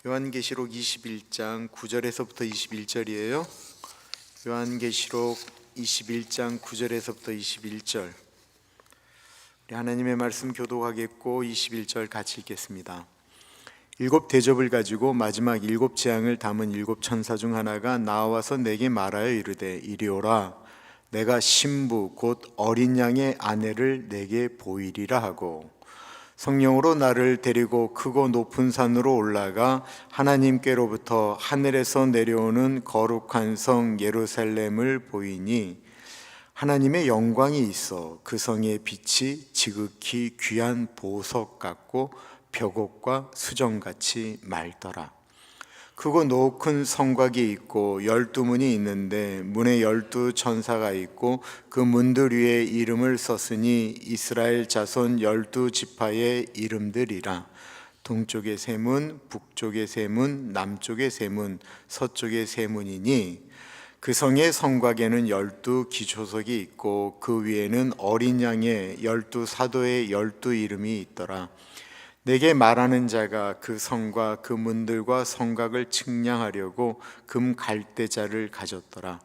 요한계시록 21장 9절에서부터 21절이에요. 요한계시록 21장 9절에서부터 21절. 우리 하나님의 말씀 교독하겠고 21절 같이 읽겠습니다. 일곱 대접을 가지고 마지막 일곱 재앙을 담은 일곱 천사 중 하나가 나와서 내게 말하여 이르되 이리 오라. 내가 신부 곧 어린 양의 아내를 내게 보이리라 하고 성령으로 나를 데리고 크고 높은 산으로 올라가 하나님께로부터 하늘에서 내려오는 거룩한 성 예루살렘을 보이니 하나님의 영광이 있어 그 성의 빛이 지극히 귀한 보석 같고 벽옥과 수정같이 맑더라. 크고 높은 성곽이 있고 12문이 있는데 문에 12천사가 있고 그 문들 위에 이름을 썼으니 이스라엘 자손 12지파의 이름들이라. 동쪽의 세 문, 북쪽의 세 문, 남쪽의 세 문, 서쪽의 세 문이니 그 성의 성곽에는 12기초석이 있고 그 위에는 어린 양의 12사도의 12 이름이 있더라. 내게 말하는 자가 그 성과 그 문들과 성곽을 측량하려고 금 갈대자를 가졌더라.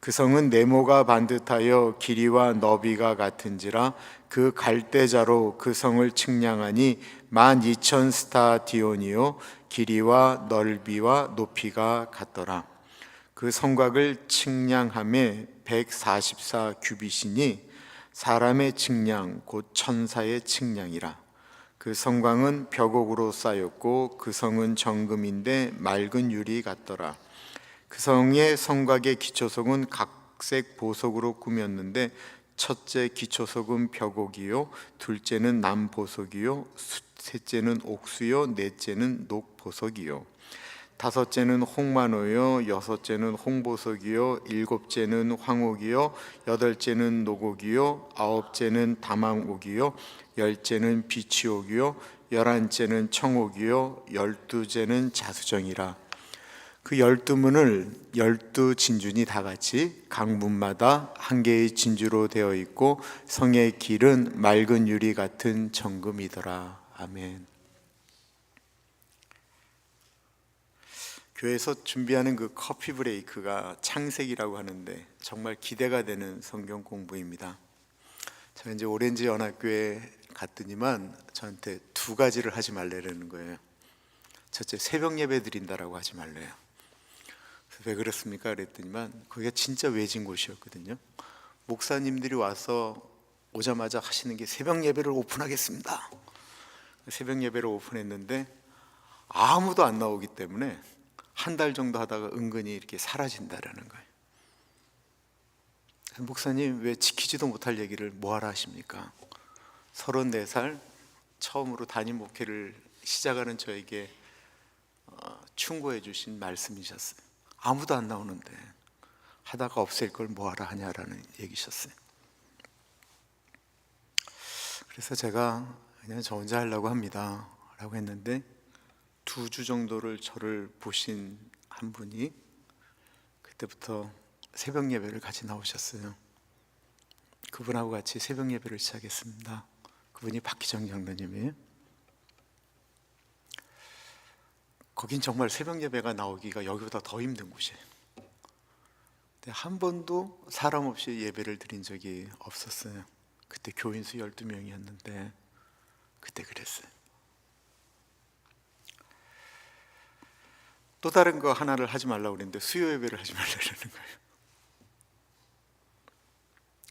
그 성은 네모가 반듯하여 길이와 너비가 같은지라 그 갈대자로 그 성을 측량하니 12,000 스타디온이요 길이와 넓이와 높이가 같더라. 그 성곽을 측량함에 144 규빗이니 사람의 측량 곧 천사의 측량이라. 그 성곽은 벽옥으로 쌓였고 그 성은 정금인데 맑은 유리 같더라. 그 성의 성곽의 기초석은 각색 보석으로 꾸몄는데 첫째 기초석은 벽옥이요 둘째는 남보석이요 셋째는 옥수요 넷째는 녹보석이요 다섯째는 홍마노요 여섯째는 홍보석이요 일곱째는 황옥이요 여덟째는 녹옥이요 아홉째는 다망옥이요 열째는 비치옥이요 열한째는 청옥이요 열두째는 자수정이라. 그 12문을 12진주니 다같이 각 문마다 한 개의 진주로 되어 있고 성의 길은 맑은 유리 같은 정금이더라. 아멘. 교회에서 준비하는 그 커피 브레이크가 창세기라고 하는데 정말 기대가 되는 성경 공부입니다. 제가 이제 오렌지 연합교회 갔더니만 저한테 두 가지를 하지 말래라는 거예요. 첫째, 새벽 예배 드린다라고 하지 말래요. 그래서 왜 그렇습니까? 그랬더니만 거기가 진짜 외진 곳이었거든요. 목사님들이 와서 오자마자 하시는 게 새벽 예배를 오픈하겠습니다. 새벽 예배를 오픈했는데 아무도 안 나오기 때문에 한 달 정도 하다가 은근히 이렇게 사라진다라는 거예요. 목사님 왜 지키지도 못할 얘기를 뭐하러 하십니까? 34살 처음으로 담임 목회를 시작하는 저에게 충고해 주신 말씀이셨어요. 아무도 안 나오는데 하다가 없앨 걸 뭐하러 하냐라는 얘기셨어요. 그래서 제가 그냥 저 혼자 하려고 합니다 라고 했는데 2주 정도를 저를 보신 한 분이 그때부터 새벽 예배를 같이 나오셨어요. 그분하고 같이 새벽 예배를 시작했습니다. 그분이 박희정 장로님이에요. 거긴 정말 새벽 예배가 나오기가 여기보다 더 힘든 곳이에요. 근데 한 번도 사람 없이 예배를 드린 적이 없었어요. 그때 교인 수 12명이었는데 그때 그랬어요. 또 다른 거 하나를 하지 말라고 그랬는데 수요 예배를 하지 말라는 거예요.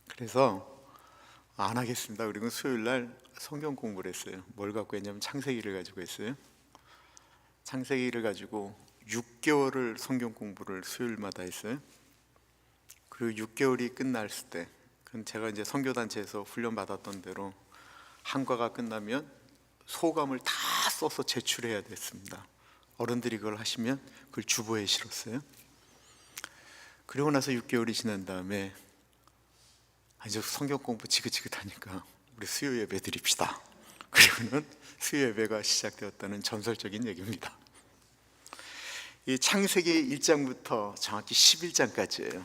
그래서 안 하겠습니다. 그리고 수요일 날 성경 공부를 했어요. 뭘 갖고 했냐면 창세기를 가지고 했어요. 창세기를 가지고 6개월을 성경 공부를 수요일마다 했어요. 그리고 6개월이 끝났을 때 그건 제가 이제 선교단체에서 훈련 받았던 대로 한 과가 끝나면 소감을 다 써서 제출해야 됐습니다. 어른들이 그걸 하시면 그걸 주보에 실었어요. 그리고 나서 6개월이 지난 다음에 이제 성경 공부 지긋지긋하니까 우리 수요 예배 드립시다. 그리고는 수요 예배가 시작되었다는 전설적인 얘기입니다. 이 창세기 1장부터 정확히 11장까지예요.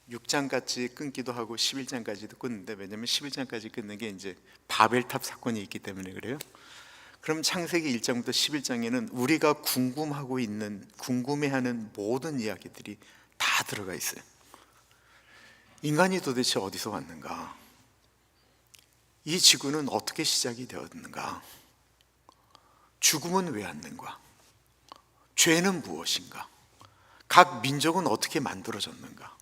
6장까지 끊기도 하고 11장까지도 끊는데 왜냐하면 11장까지 끊는 게 이제 바벨탑 사건이 있기 때문에 그래요. 그럼 창세기 1장부터 11장에는 우리가 궁금해하는 모든 이야기들이 다 들어가 있어요. 인간이 도대체 어디서 왔는가? 이 지구는 어떻게 시작이 되었는가? 죽음은 왜 왔는가? 죄는 무엇인가? 각 민족은 어떻게 만들어졌는가?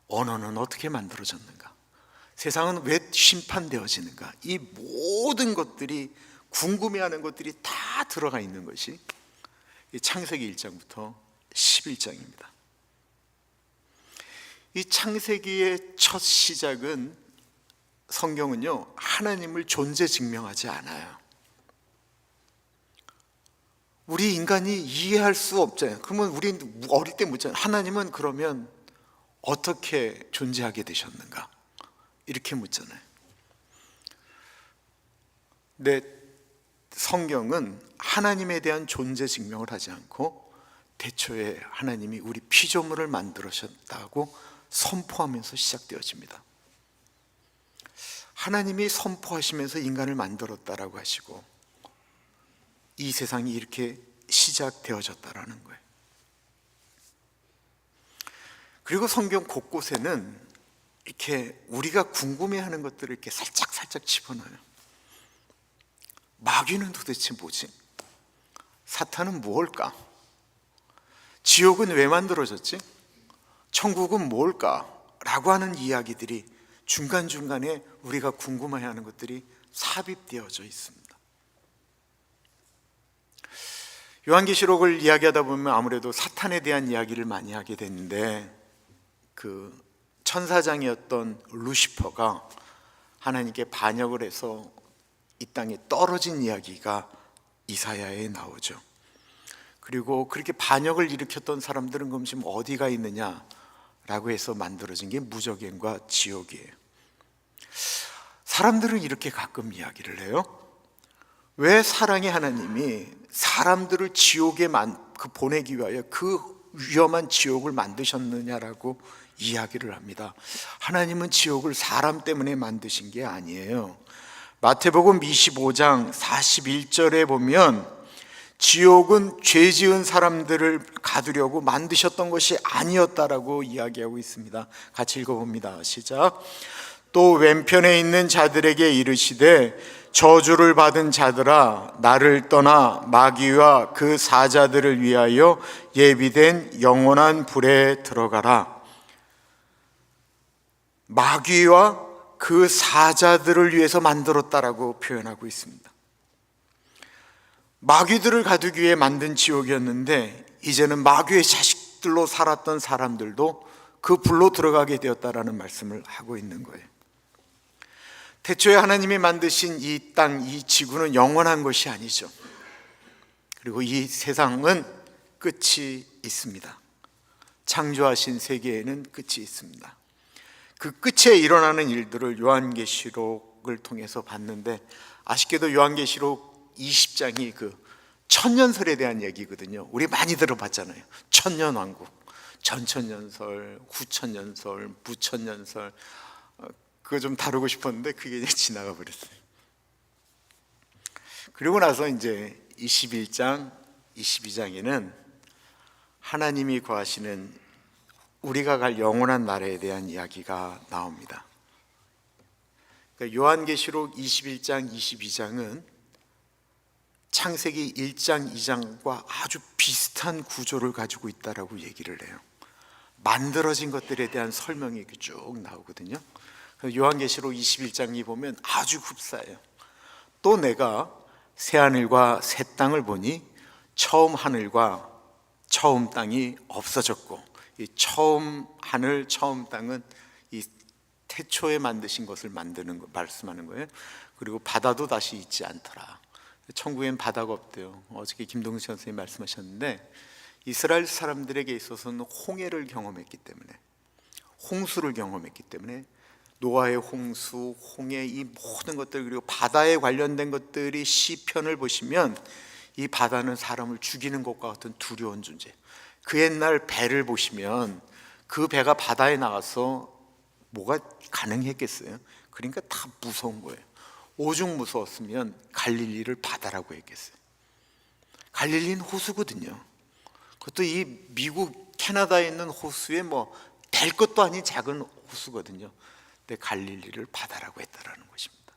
언어는 어떻게 만들어졌는가? 세상은 왜 심판되어지는가? 이 모든 것들이, 궁금해하는 것들이 다 들어가 있는 것이 이 창세기 1장부터 11장입니다. 이 창세기의 첫 시작은, 성경은요, 하나님을 존재 증명하지 않아요. 우리 인간이 이해할 수 없잖아요. 그러면 우리 어릴 때 묻잖아요. 하나님은 그러면 어떻게 존재하게 되셨는가? 이렇게 묻잖아요. 근데 성경은 하나님에 대한 존재 증명을 하지 않고 태초에 하나님이 우리 피조물을 만들으셨다고 선포하면서 시작되어집니다. 하나님이 선포하시면서 인간을 만들었다라고 하시고 이 세상이 이렇게 시작되어졌다라는 거예요. 그리고 성경 곳곳에는 이렇게 우리가 궁금해하는 것들을 이렇게 살짝 집어넣어요. 마귀는 도대체 뭐지? 사탄은 무엇일까? 지옥은 왜 만들어졌지? 천국은 뭘까? 라고 하는 이야기들이 중간중간에 우리가 궁금해하는 것들이 삽입되어져 있습니다. 요한계시록을 이야기하다 보면 아무래도 사탄에 대한 이야기를 많이 하게 되는데, 그 천사장이었던 루시퍼가 하나님께 반역을 해서 이 땅에 떨어진 이야기가 이사야에 나오죠. 그리고 그렇게 반역을 일으켰던 사람들은 그럼 지금 어디가 있느냐라고 해서 만들어진 게 무저갱과 지옥이에요. 사람들은 이렇게 가끔 이야기를 해요. 왜 사랑의 하나님이 사람들을 지옥에 보내기 위하여 그 위험한 지옥을 만드셨느냐라고 이야기를 합니다. 하나님은 지옥을 사람 때문에 만드신 게 아니에요. 마태복음 25장 41절에 보면 지옥은 죄 지은 사람들을 가두려고 만드셨던 것이 아니었다라고 이야기하고 있습니다. 같이 읽어봅니다. 시작. 또 왼편에 있는 자들에게 이르시되 저주를 받은 자들아 나를 떠나 마귀와 그 사자들을 위하여 예비된 영원한 불에 들어가라. 마귀와 그 사자들을 위해서 만들었다라고 표현하고 있습니다. 마귀들을 가두기 위해 만든 지옥이었는데 이제는 마귀의 자식들로 살았던 사람들도 그 불로 들어가게 되었다라는 말씀을 하고 있는 거예요. 태초에 하나님이 만드신 이 땅, 이 지구는 영원한 것이 아니죠. 그리고 이 세상은 끝이 있습니다. 창조하신 세계에는 끝이 있습니다. 그 끝에 일어나는 일들을 요한계시록을 통해서 봤는데, 아쉽게도 요한계시록 20장이 그 천년설에 대한 얘기거든요. 우리 많이 들어봤잖아요. 천년왕국, 전천년설, 후천년설, 무천년설. 그거 좀 다루고 싶었는데 그게 이제 지나가 버렸어요. 그리고 나서 이제 21장, 22장에는 하나님이 거하시는 우리가 갈 영원한 나라에 대한 이야기가 나옵니다. 그러니까 요한계시록 21장, 22장은 창세기 1장, 2장과 아주 비슷한 구조를 가지고 있다라고 얘기를 해요. 만들어진 것들에 대한 설명이 쭉 나오거든요. 요한계시록 21장이 보면 아주 흡사해요. 또 내가 새하늘과 새 땅을 보니 처음 하늘과 처음 땅이 없어졌고, 이 처음 하늘, 처음 땅은 이 태초에 만드신 것을 말씀하는 거예요. 그리고 바다도 다시 있지 않더라. 천국엔 바다가 없대요. 어저께 김동수 선생님이 말씀하셨는데, 이스라엘 사람들에게 있어서는 홍해를 경험했기 때문에, 홍수를 경험했기 때문에 노아의 홍수, 홍해, 이 모든 것들, 그리고 바다에 관련된 것들이 시편을 보시면 이 바다는 사람을 죽이는 것과 같은 두려운 존재. 그 옛날 배를 보시면 그 배가 바다에 나가서 뭐가 가능했겠어요? 그러니까 다 무서운 거예요. 오죽 무서웠으면 갈릴리를 바다라고 했겠어요. 갈릴리는 호수거든요. 그것도 이 미국 캐나다에 있는 호수에 뭐 될 것도 아닌 작은 호수거든요. 근데 갈릴리를 바다라고 했다라는 것입니다.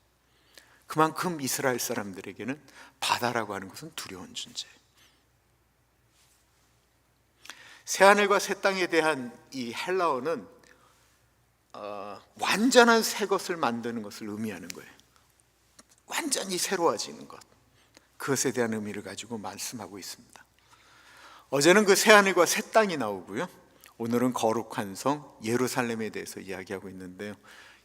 그만큼 이스라엘 사람들에게는 바다라고 하는 것은 두려운 존재예요. 새하늘과 새 땅에 대한 이 헬라어는 완전한 새 것을 만드는 것을 의미하는 거예요. 완전히 새로워지는 것, 그것에 대한 의미를 가지고 말씀하고 있습니다. 어제는 그 새하늘과 새 땅이 나오고요, 오늘은 거룩한 성 예루살렘에 대해서 이야기하고 있는데요,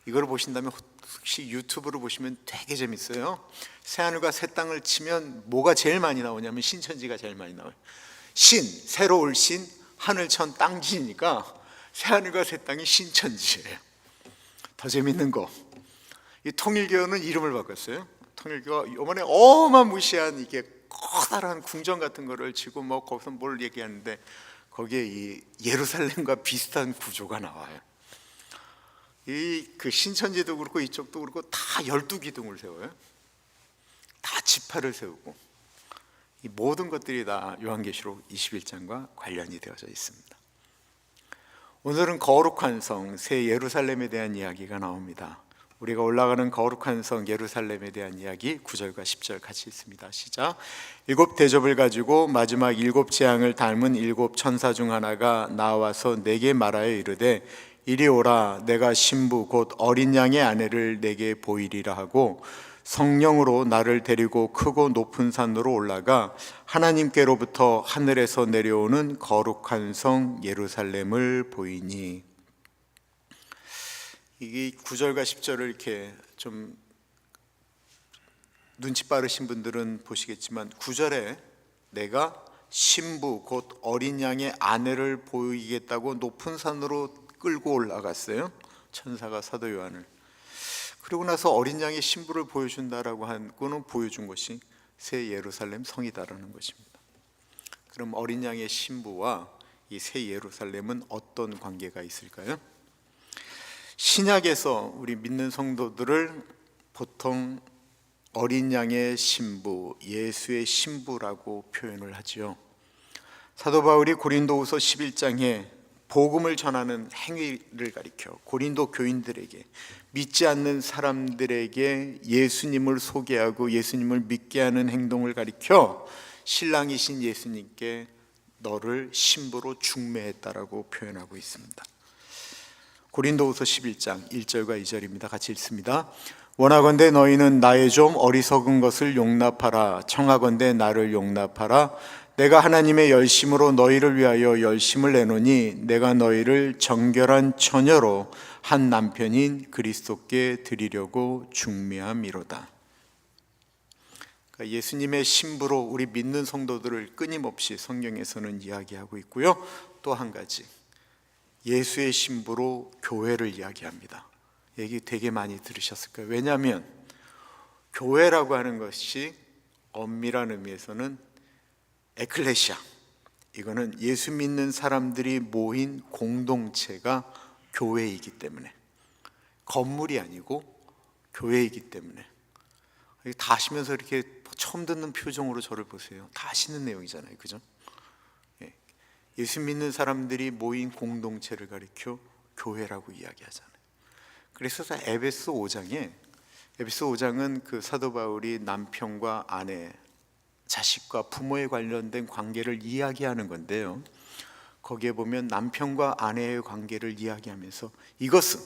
이걸 보신다면 혹시 유튜브로 보시면 되게 재밌어요. 새하늘과 새 땅을 치면 뭐가 제일 많이 나오냐면 신천지가 제일 많이 나와요. 신, 새로 올 신, 하늘천 땅지니까 새하늘과 새 땅이 신천지예요. 더 재밌는 거, 이 통일교는 이름을 바꿨어요. 통일교가 이번에 어마무시한 이게 커다란 궁전 같은 거를 지고 뭐 거기서 뭘 얘기하는데 거기에 이 예루살렘과 비슷한 구조가 나와요. 이 그 신천지도 그렇고 이쪽도 그렇고 다 12기둥을 세워요. 다 지파를 세우고, 이 모든 것들이 다 요한계시록 21장과 관련이 되어져 있습니다. 오늘은 거룩한 성 새 예루살렘에 대한 이야기가 나옵니다. 우리가 올라가는 거룩한 성 예루살렘에 대한 이야기 9절과 10절 같이 있습니다. 시작. 7 대접을 가지고 마지막 7 재앙을 닮은 7 천사 중 하나가 나와서 내게 말하여 이르되 이리 오라, 내가 신부 곧 어린 양의 아내를 내게 보이리라 하고 성령으로 나를 데리고 크고 높은 산으로 올라가 하나님께로부터 하늘에서 내려오는 거룩한 성 예루살렘을 보이니. 이게 9절과 10절을 이렇게 좀 눈치 빠르신 분들은 보시겠지만 9절에 내가 신부 곧 어린 양의 아내를 보이겠다고 높은 산으로 끌고 올라갔어요. 천사가 사도 요한을. 그리고 나서 어린 양의 신부를 보여준다라고 한 거는 보여준 것이 새 예루살렘 성이다라는 것입니다. 그럼 어린 양의 신부와 이 새 예루살렘은 어떤 관계가 있을까요? 신약에서 우리 믿는 성도들을 보통 어린 양의 신부, 예수의 신부라고 표현을 하지요. 사도 바울이 고린도후서 11장에 복음을 전하는 행위를 가리켜 고린도 교인들에게, 믿지 않는 사람들에게 예수님을 소개하고 예수님을 믿게 하는 행동을 가리켜 신랑이신 예수님께 너를 신부로 중매했다라고 표현하고 있습니다. 고린도후서 11장 1절과 2절입니다. 같이 읽습니다. 원하건대 너희는 나의 좀 어리석은 것을 용납하라. 청하건대 나를 용납하라. 내가 하나님의 열심으로 너희를 위하여 열심을 내노니 내가 너희를 정결한 처녀로 한 남편인 그리스도께 드리려고 중매함이로다. 그러니까 예수님의 신부로 우리 믿는 성도들을 끊임없이 성경에서는 이야기하고 있고요, 또 한 가지 예수의 신부로 교회를 이야기합니다. 얘기 되게 많이 들으셨을 거예요. 왜냐하면 교회라고 하는 것이 엄밀한 의미에서는 에클레시아, 이거는 예수 믿는 사람들이 모인 공동체가 교회이기 때문에, 건물이 아니고 교회이기 때문에. 다 아시면서 이렇게 처음 듣는 표정으로 저를 보세요. 다 아시는 내용이잖아요, 그죠? 예수 믿는 사람들이 모인 공동체를 가리켜 교회라고 이야기하잖아요. 그래서 에베소 5장은 그 사도 바울이 남편과 아내, 자식과 부모에 관련된 관계를 이야기하는 건데요, 거기에 보면 남편과 아내의 관계를 이야기하면서 이것은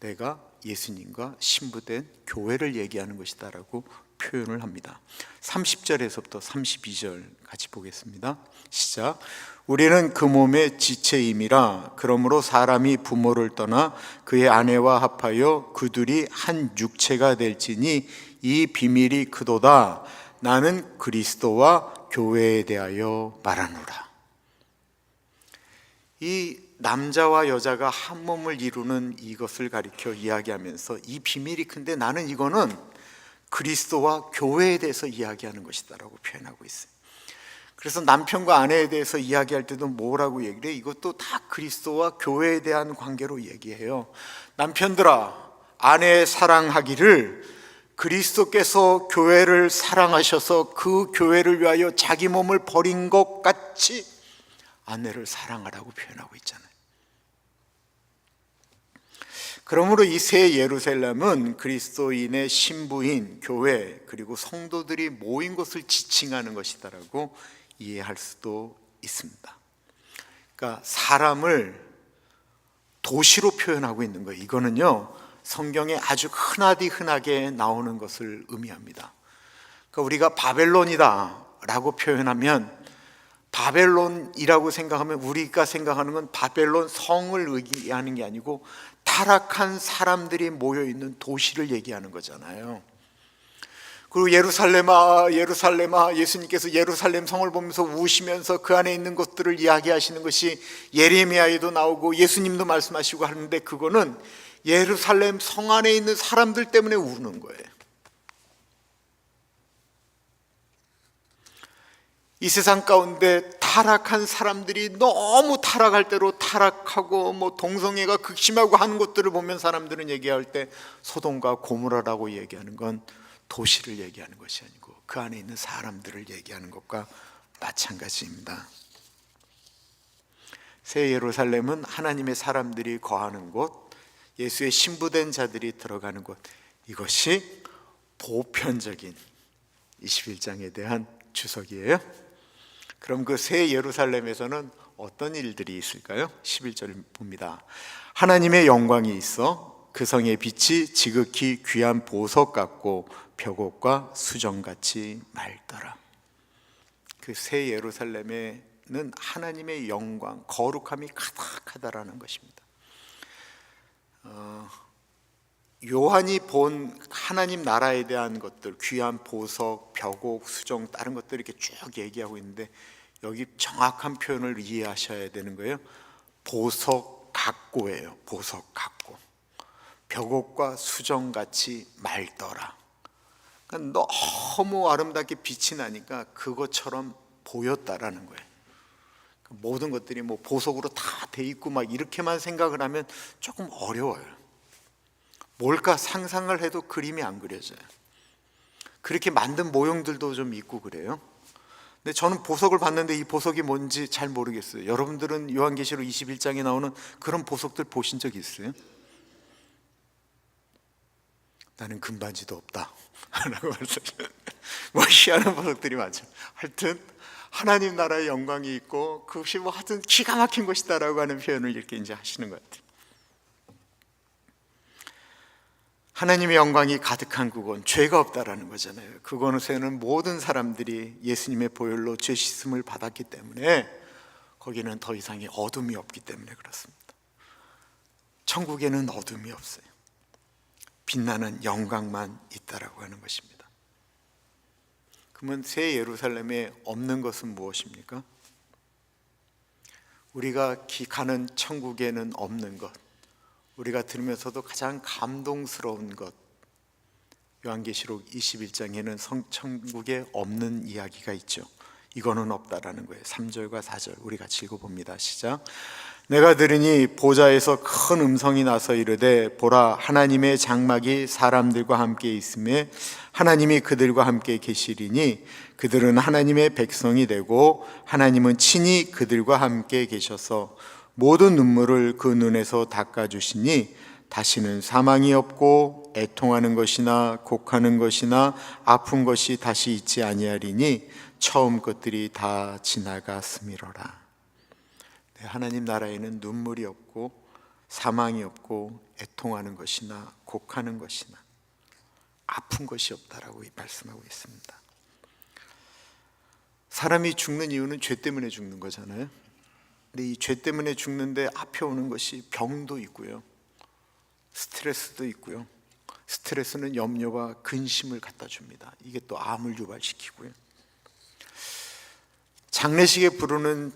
내가 예수님과 신부된 교회를 얘기하는 것이다 라고 표현을 합니다. 30절에서부터 32절 같이 보겠습니다. 시작. 우리는 그 몸의 지체임이라. 그러므로 사람이 부모를 떠나 그의 아내와 합하여 그 둘이 한 육체가 될지니 이 비밀이 크도다. 나는 그리스도와 교회에 대하여 말하노라. 이 남자와 여자가 한 몸을 이루는 이것을 가리켜 이야기하면서 이 비밀이 큰데 나는 이거는 그리스도와 교회에 대해서 이야기하는 것이다 라고 표현하고 있어요. 그래서 남편과 아내에 대해서 이야기할 때도 뭐라고 얘기를 해요? 이것도 다 그리스도와 교회에 대한 관계로 얘기해요. 남편들아, 아내 사랑하기를 그리스도께서 교회를 사랑하셔서 그 교회를 위하여 자기 몸을 버린 것 같이 아내를 사랑하라고 표현하고 있잖아요. 그러므로 이 새 예루살렘은 그리스도인의 신부인 교회 그리고 성도들이 모인 것을 지칭하는 것이다라고 이해할 수도 있습니다. 그러니까 사람을 도시로 표현하고 있는 거예요. 이거는요, 성경에 아주 흔하게 나오는 것을 의미합니다. 그러니까 우리가 바벨론이다 라고 표현하면, 바벨론이라고 생각하면 우리가 생각하는 건 바벨론 성을 의미하는 게 아니고 타락한 사람들이 모여있는 도시를 얘기하는 거잖아요. 그리고 예루살렘아 예루살렘아, 예수님께서 예루살렘 성을 보면서 우시면서 그 안에 있는 것들을 이야기하시는 것이 예레미야에도 나오고 예수님도 말씀하시고 하는데, 그거는 예루살렘 성 안에 있는 사람들 때문에 우는 거예요. 이 세상 가운데 타락한 사람들이 너무 타락할 대로 타락하고 동성애가 극심하고 하는 것들을 보면 사람들은 얘기할 때 소돔과 고모라라고 얘기하는 건 도시를 얘기하는 것이 아니고 그 안에 있는 사람들을 얘기하는 것과 마찬가지입니다. 새 예루살렘은 하나님의 사람들이 거하는 곳, 예수의 신부된 자들이 들어가는 곳, 이것이 보편적인 21장에 대한 주석이에요. 그럼 그 새 예루살렘에서는 어떤 일들이 있을까요? 11절 봅니다. 하나님의 영광이 있어 그 성의 빛이 지극히 귀한 보석 같고 벽옥과 수정같이 맑더라. 그 새 예루살렘에는 하나님의 영광, 거룩함이 가득하다라는 것입니다. 요한이 본 하나님 나라에 대한 것들, 귀한 보석, 벽옥, 수정, 다른 것들 이렇게 쭉 얘기하고 있는데, 여기 정확한 표현을 이해하셔야 되는 거예요. 보석 같고예요. 보석 같고 벽옥과 수정같이 맑더라. 그러니까 너무 아름답게 빛이 나니까 그것처럼 보였다라는 거예요. 모든 것들이 보석으로 다 돼 있고 이렇게만 생각을 하면 조금 어려워요. 뭘까 상상을 해도 그림이 안 그려져요. 그렇게 만든 모형들도 좀 있고 그래요. 근데 저는 보석을 봤는데 이 보석이 뭔지 잘 모르겠어요. 여러분들은 요한계시록 21장에 나오는 그런 보석들 보신 적 있어요? 나는 금반지도 없다 라고 말씀하셨어요. 희한한 보석들이 많죠. 하여튼 하나님 나라의 영광이 있고 그것이 하여튼 기가 막힌 것이다 라고 하는 표현을 이렇게 이제 하시는 것 같아요. 하나님의 영광이 가득한 그곳, 죄가 없다라는 거잖아요. 그곳에는 모든 사람들이 예수님의 보혈로 죄 씻음을 받았기 때문에 거기는 더 이상의 어둠이 없기 때문에 그렇습니다. 천국에는 어둠이 없어요. 빛나는 영광만 있다라고 하는 것입니다. 그러면 새 예루살렘에 없는 것은 무엇입니까? 우리가 가는 천국에는 없는 것, 우리가 들으면서도 가장 감동스러운 것, 요한계시록 21장에는 천국에 없는 이야기가 있죠. 이거는 없다라는 거예요. 3절과 4절 우리 같이 읽어봅니다. 시작. 내가 들으니 보좌에서 큰 음성이 나서 이르되 보라, 하나님의 장막이 사람들과 함께 있음에 하나님이 그들과 함께 계시리니 그들은 하나님의 백성이 되고 하나님은 친히 그들과 함께 계셔서 모든 눈물을 그 눈에서 닦아주시니 다시는 사망이 없고 애통하는 것이나 곡하는 것이나 아픈 것이 다시 있지 아니하리니 처음 것들이 다 지나갔음이로라. 하나님 나라에는 눈물이 없고 사망이 없고 애통하는 것이나 곡하는 것이나 아픈 것이 없다라고 말씀하고 있습니다. 사람이 죽는 이유는 죄 때문에 죽는 거잖아요. 근데 이 죄 때문에 죽는데 앞에 오는 것이 병도 있고요, 스트레스도 있고요. 스트레스는 염려와 근심을 갖다 줍니다. 이게 또 암을 유발시키고요. 장례식에 부르는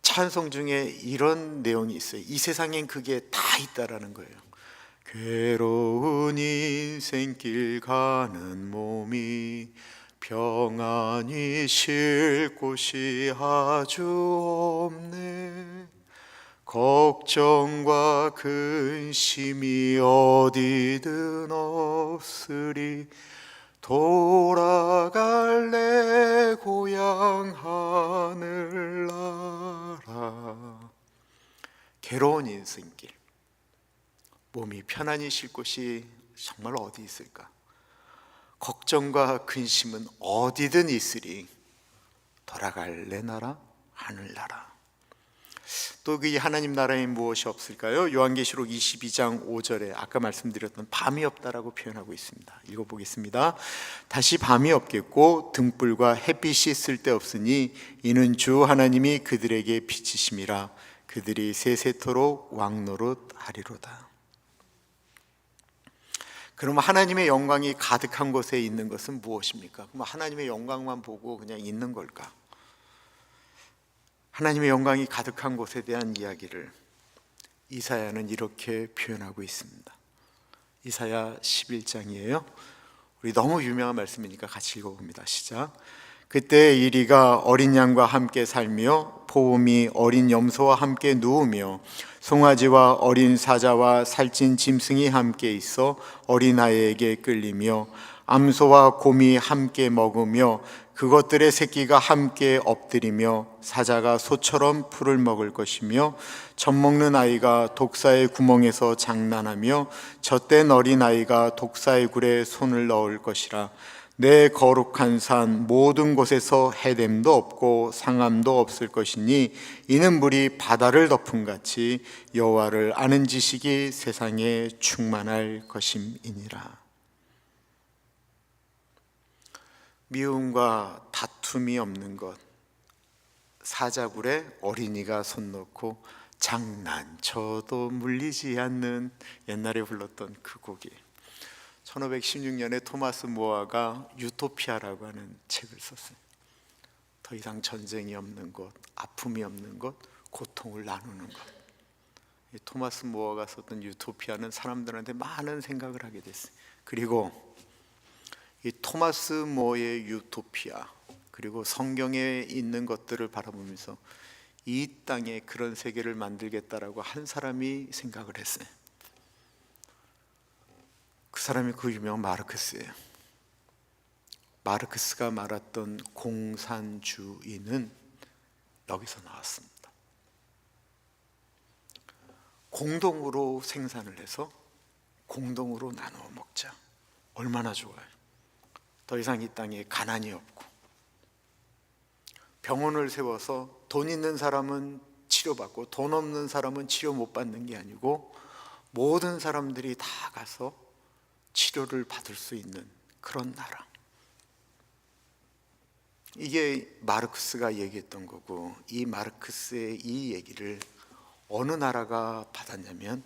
찬송 중에 이런 내용이 있어요. 이 세상엔 그게 다 있다라는 거예요. 괴로운 인생길 가는 몸이 평안히 쉴 곳이 아주 없네. 걱정과 근심이 어디든 없으리. 돌아갈래 고향 하늘나라. 괴로운 인생길, 몸이 편안히 쉴 곳이 정말 어디 있을까? 걱정과 근심은 어디든 있으리 돌아갈래 나라 하늘나라. 또 그 하나님 나라에 무엇이 없을까요? 요한계시록 22장 5절에 아까 말씀드렸던 밤이 없다라고 표현하고 있습니다. 읽어보겠습니다. 다시 밤이 없겠고 등불과 햇빛이 쓸데없으니 이는 주 하나님이 그들에게 빛이심이라. 그들이 세세토록 왕노릇 하리로다. 그럼 하나님의 영광이 가득한 곳에 있는 것은 무엇입니까? 그럼 하나님의 영광만 보고 그냥 있는 걸까? 하나님의 영광이 가득한 곳에 대한 이야기를 이사야는 이렇게 표현하고 있습니다. 이사야 11장이에요. 우리 너무 유명한 말씀이니까 같이 읽어봅니다. 시작. 그때 이리가 어린 양과 함께 살며 포음이 어린 염소와 함께 누우며 송아지와 어린 사자와 살찐 짐승이 함께 있어 어린아이에게 끌리며 암소와 곰이 함께 먹으며 그것들의 새끼가 함께 엎드리며 사자가 소처럼 풀을 먹을 것이며 젖먹는 아이가 독사의 구멍에서 장난하며 젖된 어린아이가 독사의 굴에 손을 넣을 것이라. 내 거룩한 산 모든 곳에서 해됨도 없고 상함도 없을 것이니 이는 물이 바다를 덮은 같이 여호와를 아는 지식이 세상에 충만할 것임이니라. 미움과 다툼이 없는 것, 사자굴에 어린이가 손 놓고 장난쳐도 물리지 않는, 옛날에 불렀던 그 곡이 1516년에 토마스 모아가 유토피아라고 하는 책을 썼어요. 더 이상 전쟁이 없는 것, 아픔이 없는 것, 고통을 나누는 것. 토마스 모아가 썼던 유토피아는 사람들한테 많은 생각을 하게 됐어요. 그리고 이 토마스 모어의 유토피아, 그리고 성경에 있는 것들을 바라보면서 이 땅에 그런 세계를 만들겠다라고 한 사람이 생각을 했어요. 그 사람이 그 유명한 마르크스예요. 마르크스가 말했던 공산주의는 여기서 나왔습니다. 공동으로 생산을 해서 공동으로 나누어 먹자. 얼마나 좋아요. 더 이상 이 땅에 가난이 없고, 병원을 세워서 돈 있는 사람은 치료받고 돈 없는 사람은 치료 못 받는 게 아니고 모든 사람들이 다 가서 치료를 받을 수 있는 그런 나라. 이게 마르크스가 얘기했던 거고, 이 마르크스의 이 얘기를 어느 나라가 받았냐면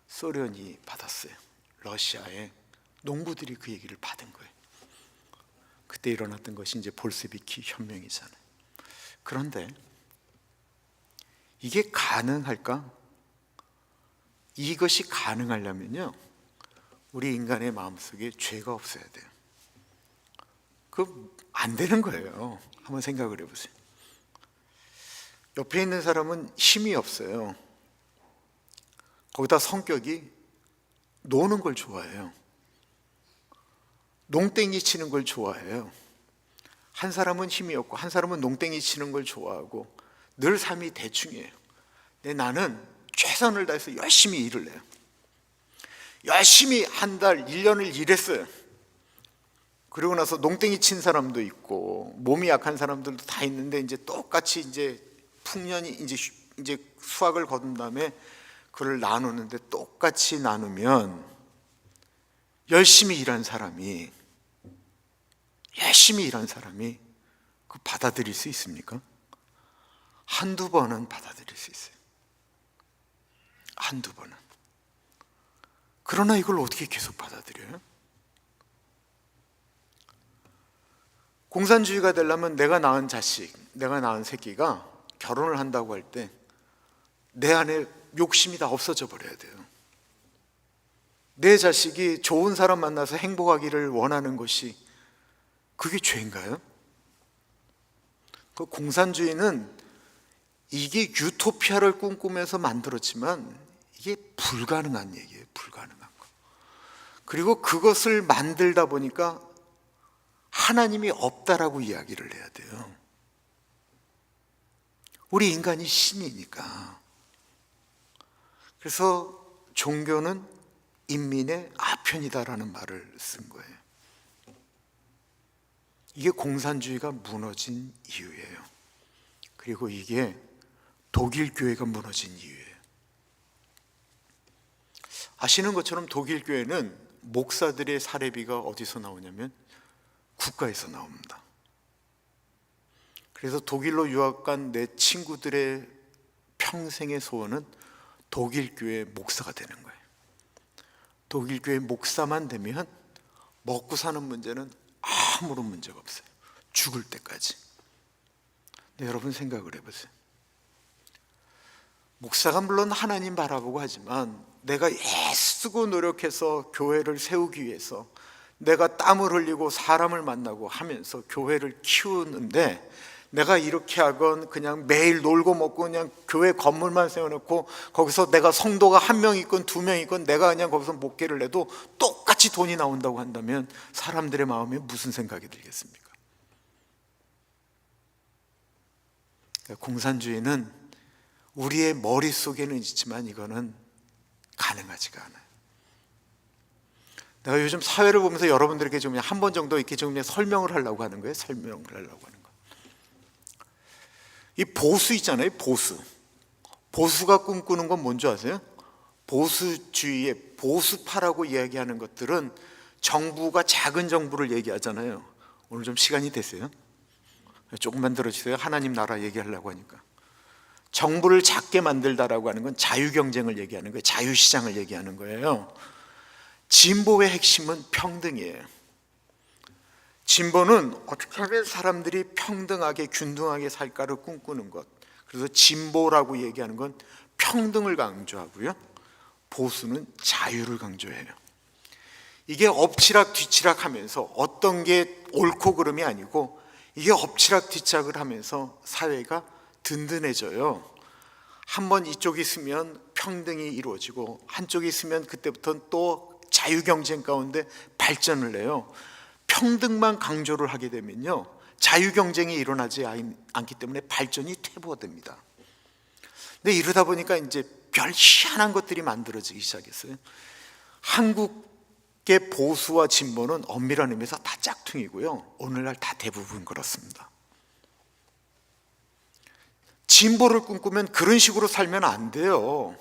소련이 받았어요. 러시아의 농부들이 그 얘기를 받은 거예요. 그때 일어났던 것이 이제 볼세비키 혁명이잖아요. 그런데 이게 가능할까? 이것이 가능하려면요, 우리 인간의 마음속에 죄가 없어야 돼요. 그 안 되는 거예요. 한번 생각을 해보세요. 옆에 있는 사람은 힘이 없어요. 거기다 성격이 노는 걸 좋아해요. 농땡이 치는 걸 좋아해요. 한 사람은 힘이 없고 한 사람은 농땡이 치는 걸 좋아하고 늘 삶이 대충이에요. 근데 나는 최선을 다해서 열심히 일을 해요. 열심히 한 달, 1년을 일했어요. 그리고 나서 농땡이 친 사람도 있고 몸이 약한 사람들도 다 있는데 이제 똑같이 이제 풍년이 이제 수확을 거둔 다음에 그걸 나누는데, 똑같이 나누면 열심히 일한 사람이 그 받아들일 수 있습니까? 한두 번은 받아들일 수 있어요. 한두 번은. 그러나 이걸 어떻게 계속 받아들여요? 공산주의가 되려면 내가 낳은 자식, 내가 낳은 새끼가 결혼을 한다고 할 때 내 안에 욕심이 다 없어져 버려야 돼요. 내 자식이 좋은 사람 만나서 행복하기를 원하는 것이, 그게 죄인가요? 그 공산주의는 이게 유토피아를 꿈꾸면서 만들었지만 이게 불가능한 얘기예요. 불가능한 거. 그리고 그것을 만들다 보니까 하나님이 없다라고 이야기를 해야 돼요. 우리 인간이 신이니까. 그래서 종교는 인민의 아편이다라는 말을 쓴 거예요. 이게 공산주의가 무너진 이유예요. 그리고 이게 독일 교회가 무너진 이유예요. 아시는 것처럼 독일 교회는 목사들의 사례비가 어디서 나오냐면 국가에서 나옵니다. 그래서 독일로 유학 간 내 친구들의 평생의 소원은 독일 교회 목사가 되는 거예요. 독일 교회 목사만 되면 먹고 사는 문제는 아무런 문제가 없어요. 죽을 때까지. 근데 여러분 생각을 해보세요. 목사가 물론 하나님 바라보고 하지만 내가 애쓰고 노력해서 교회를 세우기 위해서 내가 땀을 흘리고 사람을 만나고 하면서 교회를 키우는데, 내가 이렇게 하건 그냥 매일 놀고 먹고 그냥 교회 건물만 세워놓고 거기서 내가 성도가 1명 있건 2명 있건 내가 그냥 거기서 목회를 해도 똑같이 돈이 나온다고 한다면 사람들의 마음에 무슨 생각이 들겠습니까? 공산주의는 우리의 머릿속에는 있지만 이거는 가능하지가 않아요. 내가 요즘 사회를 보면서 여러분들에게 좀 한 번 정도 이렇게 좀 설명을 하려고 하는 거예요. 설명을 하려고 하는 거. 이 보수 있잖아요. 보수가 꿈꾸는 건 뭔지 아세요? 보수주의의 보수파라고 이야기하는 것들은 정부가 작은 정부를 얘기하잖아요. 오늘 좀 시간이 됐어요? 조금만 들어주세요. 하나님 나라 얘기하려고 하니까. 정부를 작게 만들다라고 하는 건 자유경쟁을 얘기하는 거예요. 자유시장을 얘기하는 거예요. 진보의 핵심은 평등이에요. 진보는 어떻게 하면 사람들이 평등하게 균등하게 살까를 꿈꾸는 것. 그래서 진보라고 얘기하는 건 평등을 강조하고요, 보수는 자유를 강조해요. 이게 엎치락 뒤치락 하면서 어떤 게 옳고 그름이 아니고 이게 엎치락 뒤치락을 하면서 사회가 든든해져요. 한번 이쪽이 있으면 평등이 이루어지고 한쪽이 있으면 그때부터는 또 자유경쟁 가운데 발전을 해요. 평등만 강조를 하게 되면요, 자유경쟁이 일어나지 않기 때문에 발전이 퇴보됩니다. 근데 이러다 보니까 이제 별 희한한 것들이 만들어지기 시작했어요. 한국의 보수와 진보는 엄밀한 의미에서 다 짝퉁이고요, 오늘날 다 대부분 그렇습니다. 진보를 꿈꾸면 그런 식으로 살면 안 돼요.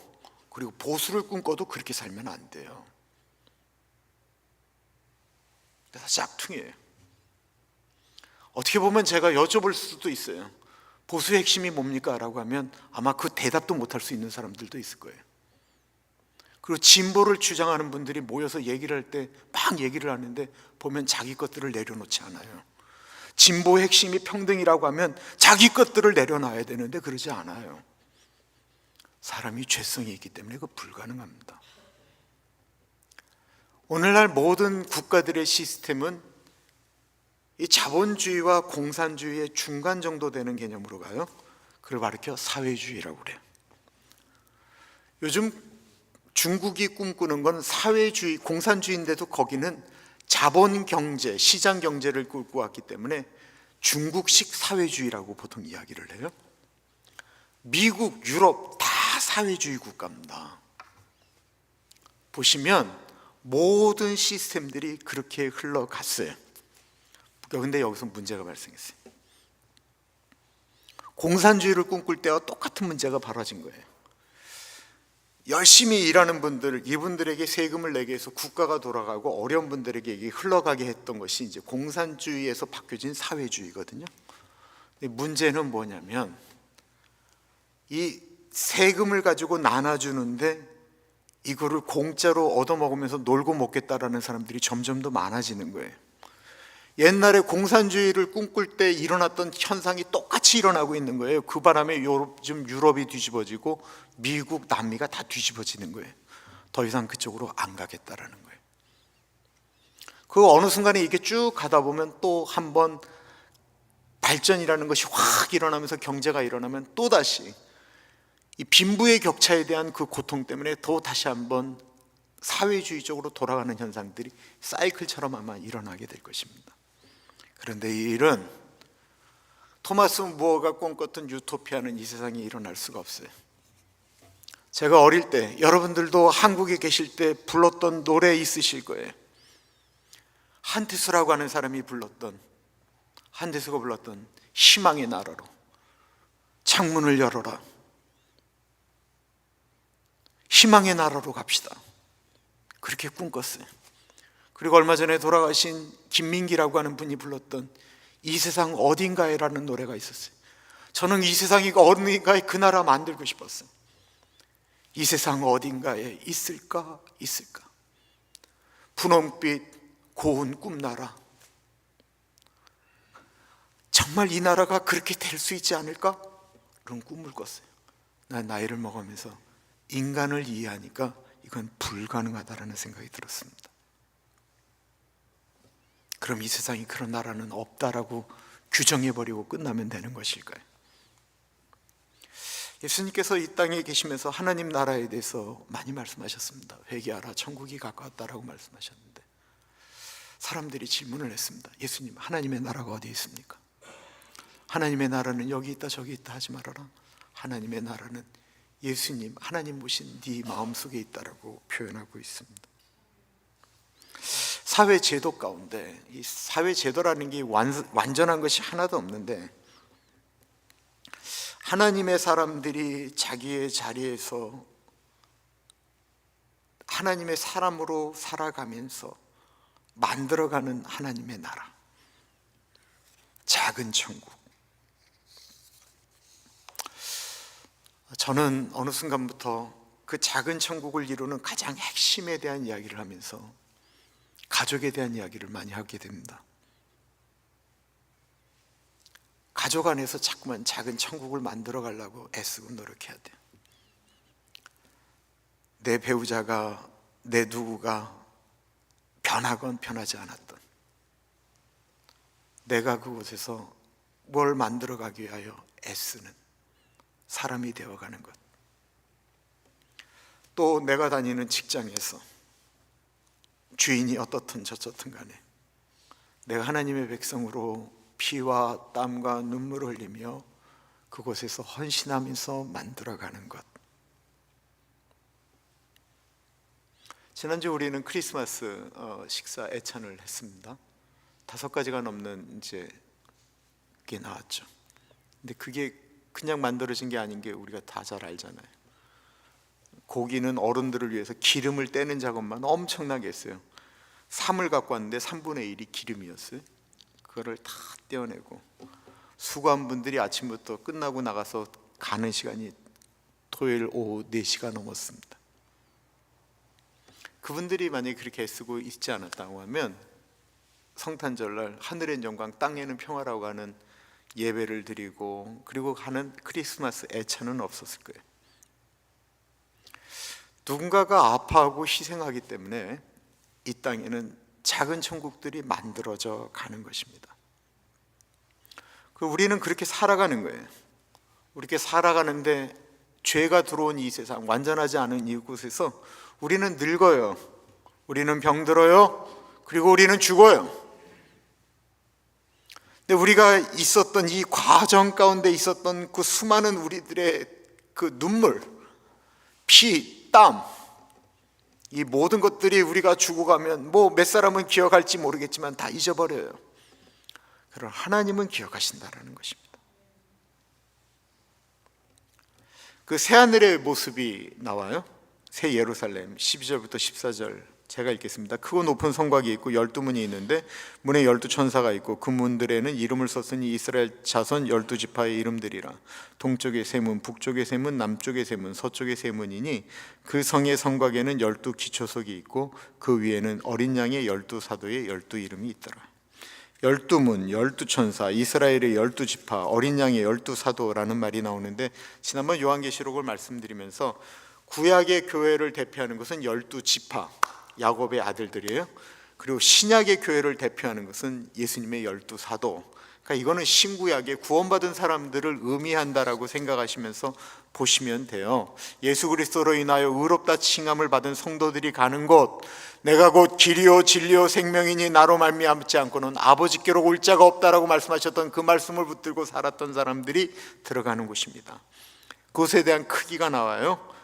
그리고 보수를 꿈꿔도 그렇게 살면 안 돼요. 그래서 짝퉁이에요. 어떻게 보면 제가 여쭤볼 수도 있어요. 보수의 핵심이 뭡니까? 라고 하면 아마 그 대답도 못할 수 있는 사람들도 있을 거예요. 그리고 진보를 주장하는 분들이 모여서 얘기를 할 때 막 얘기를 하는데 보면 자기 것들을 내려놓지 않아요. 진보의 핵심이 평등이라고 하면 자기 것들을 내려놔야 되는데 그러지 않아요. 사람이 죄성이 있기 때문에 그거 불가능합니다. 오늘날 모든 국가들의 시스템은 이 자본주의와 공산주의의 중간 정도 되는 개념으로 가요. 그걸 가리켜 사회주의라고 그래요. 요즘 중국이 꿈꾸는 건 사회주의, 공산주의인데도 거기는 자본 경제, 시장 경제를 끌고 왔기 때문에 중국식 사회주의라고 보통 이야기를 해요. 미국, 유럽 다 사회주의 국가입니다. 보시면 모든 시스템들이 그렇게 흘러갔어요. 그런데 여기서 문제가 발생했어요. 공산주의를 꿈꿀 때와 똑같은 문제가 벌어진 거예요. 열심히 일하는 분들, 이분들에게 세금을 내게 해서 국가가 돌아가고 어려운 분들에게 이게 흘러가게 했던 것이 이제 공산주의에서 바뀌어진 사회주의거든요. 근데 문제는 뭐냐면 이 세금을 가지고 나눠주는데 이거를 공짜로 얻어먹으면서 놀고 먹겠다라는 사람들이 점점 더 많아지는 거예요. 옛날에 공산주의를 꿈꿀 때 일어났던 현상이 똑같이 일어나고 있는 거예요. 그 바람에 요즘 유럽이 뒤집어지고 미국, 남미가 다 뒤집어지는 거예요. 더 이상 그쪽으로 안 가겠다라는 거예요. 그 어느 순간에 이게 쭉 가다 보면 또 한번 발전이라는 것이 확 일어나면서 경제가 일어나면 또다시 이 빈부의 격차에 대한 그 고통 때문에 또 다시 한번 사회주의 쪽으로 돌아가는 현상들이 사이클처럼 아마 일어나게 될 것입니다. 그런데 이 일은 토마스 무어가 꿈꿨던 유토피아는 이 세상에 일어날 수가 없어요. 제가 어릴 때, 여러분들도 한국에 계실 때 불렀던 노래 있으실 거예요. 한태수라고 하는 사람이 불렀던, 한태수가 불렀던 희망의 나라로 창문을 열어라. 희망의 나라로 갑시다. 그렇게 꿈꿨어요. 그리고 얼마 전에 돌아가신 김민기라고 하는 분이 불렀던 이 세상 어딘가에라는 노래가 있었어요. 저는 이 세상이 어딘가에 그 나라 만들고 싶었어요. 이 세상 어딘가에 있을까? 분홍빛 고운 꿈나라. 정말 이 나라가 그렇게 될 수 있지 않을까? 그런 꿈을 꿨어요. 난 나이를 먹으면서 인간을 이해하니까 이건 불가능하다라는 생각이 들었습니다. 그럼 이 세상에 그런 나라는 없다라고 규정해버리고 끝나면 되는 것일까요? 예수님께서 이 땅에 계시면서 하나님 나라에 대해서 많이 말씀하셨습니다. 회개하라, 천국이 가까웠다라고 말씀하셨는데 사람들이 질문을 했습니다. 예수님, 하나님의 나라가 어디 있습니까? 하나님의 나라는 여기 있다 저기 있다 하지 말아라. 하나님의 나라는 예수님, 하나님 보신 네 마음속에 있다라고 표현하고 있습니다. 사회 제도 가운데 이 사회 제도라는 게 완전한 것이 하나도 없는데 하나님의 사람들이 자기의 자리에서 하나님의 사람으로 살아가면서 만들어가는 하나님의 나라, 작은 천국. 저는 어느 순간부터 그 작은 천국을 이루는 가장 핵심에 대한 이야기를 하면서 가족에 대한 이야기를 많이 하게 됩니다. 가족 안에서 자꾸만 작은 천국을 만들어 가려고 애쓰고 노력해야 돼요. 내 배우자가, 내 누구가 변하건 변하지 않았던 내가 그곳에서 뭘 만들어 가기 위하여 애쓰는 사람이 되어가는 것. 또 내가 다니는 직장에서 주인이 어떻든 저렇든 간에 내가 하나님의 백성으로 피와 땀과 눈물을 흘리며 그곳에서 헌신하면서 만들어가는 것. 지난주 우리는 크리스마스 식사 애찬을 했습니다. 5가지가 넘는 이제 그게 나왔죠. 근데 그게 그냥 만들어진 게 아닌 게 우리가 다 잘 알잖아요. 고기는 어른들을 위해서 기름을 떼는 작업만 엄청나게 했어요. 3을 갖고 왔는데 3분의 1이 기름이었어요. 그거를 다 떼어내고 수고한 분들이 아침부터 끝나고 나가서 가는 시간이 토요일 오후 4시가 넘었습니다. 그분들이 만약에 그렇게 애쓰고 있지 않았다고 하면 성탄절날 하늘엔 영광 땅에는 평화라고 하는 예배를 드리고 그리고 하는 크리스마스 애찬은 없었을 거예요. 누군가가 아파하고 희생하기 때문에 이 땅에는 작은 천국들이 만들어져 가는 것입니다. 우리는 그렇게 살아가는 거예요. 이렇게 살아가는데 죄가 들어온 이 세상, 완전하지 않은 이곳에서 우리는 늙어요. 우리는 병들어요. 그리고 우리는 죽어요. 근데 우리가 있었던 이 과정 가운데 있었던 그 수많은 우리들의 그 눈물, 피, 땀, 이 모든 것들이 우리가 죽어가면 뭐 몇 사람은 기억할지 모르겠지만 다 잊어버려요. 그러나 하나님은 기억하신다라는 것입니다. 그 새하늘의 모습이 나와요. 새 예루살렘 12절부터 14절 제가 읽겠습니다. 크고 높은 성곽이 있고 12문이 있는데 문에 12천사가 있고 그 문들에는 이름을 썼으니 이스라엘 자손 12지파의 이름들이라. 동쪽의 세 문, 북쪽의 세 문, 남쪽의 세 문, 서쪽의 세 문이니 그 성의 성곽에는 12기초석이 있고 그 위에는 어린 양의 12사도의 12이름이 있더라. 12문, 12천사, 이스라엘의 12지파, 어린 양의 12사도라는 말이 나오는데 지난번 요한계시록을 말씀드리면서 구약의 교회를 대표하는 것은 12지파, 야곱의 아들들이에요. 그리고 신약의 교회를 대표하는 것은 예수님의 12사도, 그러니까 이거는 신구약에 구원받은 사람들을 의미한다라고 생각하시면서 보시면 돼요. 예수 그리스도로 인하여 의롭다 칭함을 받은 성도들이 가는 곳, 내가 곧 길이요 진리요 생명이니 나로 말미암지 않고는 아버지께로 올 자가 없다라고 말씀하셨던 그 말씀을 붙들고 살았던 사람들이 들어가는 곳입니다. 그것에 대한 크기가 나와요.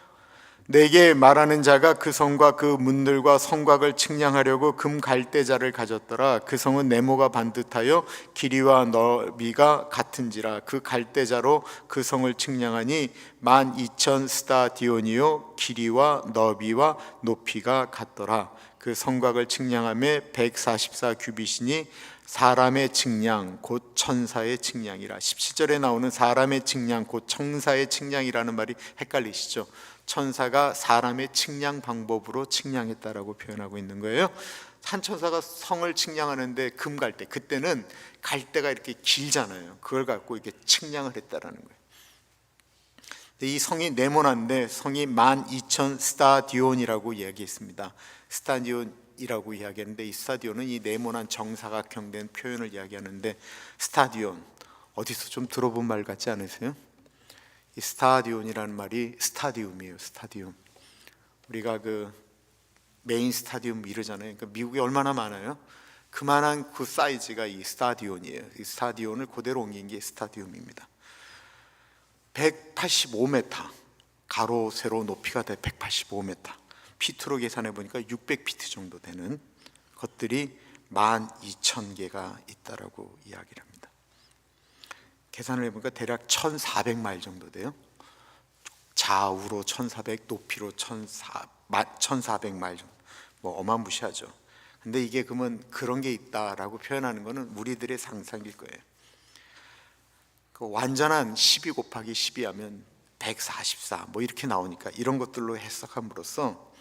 내게 말하는 자가 그 성과 그 문들과 성곽을 측량하려고 금 갈대자를 가졌더라. 그 성은 네모가 반듯하여 길이와 너비가 같은지라. 그 갈대자로 그 성을 측량하니 12,000 스타디온이요 길이와 너비와 높이가 같더라. 그 성곽을 측량함에 144 규빗이니 사람의 측량 곧 천사의 측량이라. 17절에 나오는 사람의 측량 곧 천사의 측량이라는 말이 헷갈리시죠? 천사가 사람의 측량 방법으로 측량했다라고 표현하고 있는 거예요. 한 천사가 성을 측량하는데 금 갈대, 그때는 갈대가 이렇게 길잖아요. 그걸 갖고 이렇게 측량을 했다라는 거예요. 이 성이 네모난데 성이 12,000 스타디온이라고 이야기했습니다. 스타디온이라고 이야기하는데 이 스타디온은 이 네모난 정사각형된 표현을 이야기하는데, 스타디온 어디서 좀 들어본 말 같지 않으세요? 이 스타디온이라는 말이 스타디움이에요. 스타디움. 우리가 그 메인 스타디움 이러잖아요. 그러니까 미국에 얼마나 많아요? 그만한 그 사이즈가 이 스타디온이에요. 이 스타디온을 그대로 옮긴 게 스타디움입니다. 185m, 가로 세로 높이가 돼 185m, 피트로 계산해 보니까 600피트 정도 되는 것들이 12,000개가 있다라고 이야기를 합니다. 계산을 해보니까 대략 1,400마일 정도 돼요. 좌우로 1,400, 높이로 1,400마일 정도. 뭐 어마무시하죠. 근데 이게 그러면 그런 게 있다라고 표현하는 거는 우리들의 상상일 거예요. 그 완전한 12 곱하기 12 하면 144 뭐 이렇게 나오니까 이런 것들로 해석함으로써